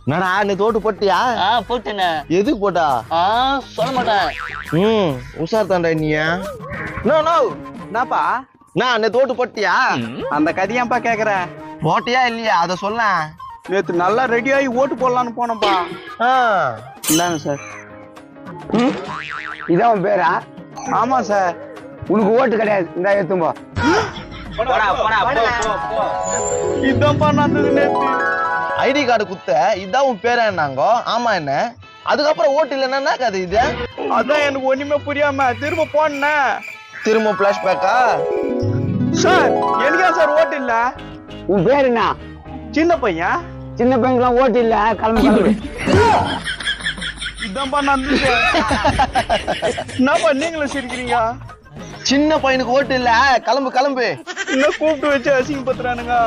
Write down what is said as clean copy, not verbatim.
என்னடா நீ தோட்டு போட்டியா? போட்டேண்ணே. எதுக்கு போட்டா? சொல்ல மாட்டேன். உஷார் தாண்டா நீ. No no. என்னப்பா நான் நீ தோட்டு போட்டியா? அந்த கதையாப்பா கேக்குற? போட்டியா இல்லையா அத சொல்ல. நேத்து நல்லா ரெடி ஆகி ஓட்டு போடலான்னு போனப்பா. இந்தாங்க சார். இதான் உன் பேரா? ஆமா சார். உனக்கு ஓட்டு கிடையாது, இந்த எடுத்தும்போ. இதான்ப்பா நடந்தது நேத்து. ஐடி கார்டு குத்த இதான் உன் பேரா என்னாங்கோ? ஆமா என்ன? அதுக்கப்புறம் ஓட்டு இல்லைன்னா கதை இது? அதான் எனக்கு ஒண்ணுமே புரியாம திரும்ப போனேன். திரும்ப பிளாஷ்பேக்கா? சார் எனக்கே சார் ஓட்டு இல்ல. உன் பேர் என்ன? சின்ன பையன். சின்ன பையனுக்குலாம் ஓட்டு இல்ல, கிளம்பு கிளம்பு. இதான்ப்பா நடந்தது. என்னப்பா நீங்களும் சிரிக்கிறீங்க? சின்ன பையனுக்கு ஓட்டு இல்ல, கிளம்பு கிளம்பு. இன்னும் கூப்பிட்டு வச்சு அசிங்கப்படுத்துறானுங்க.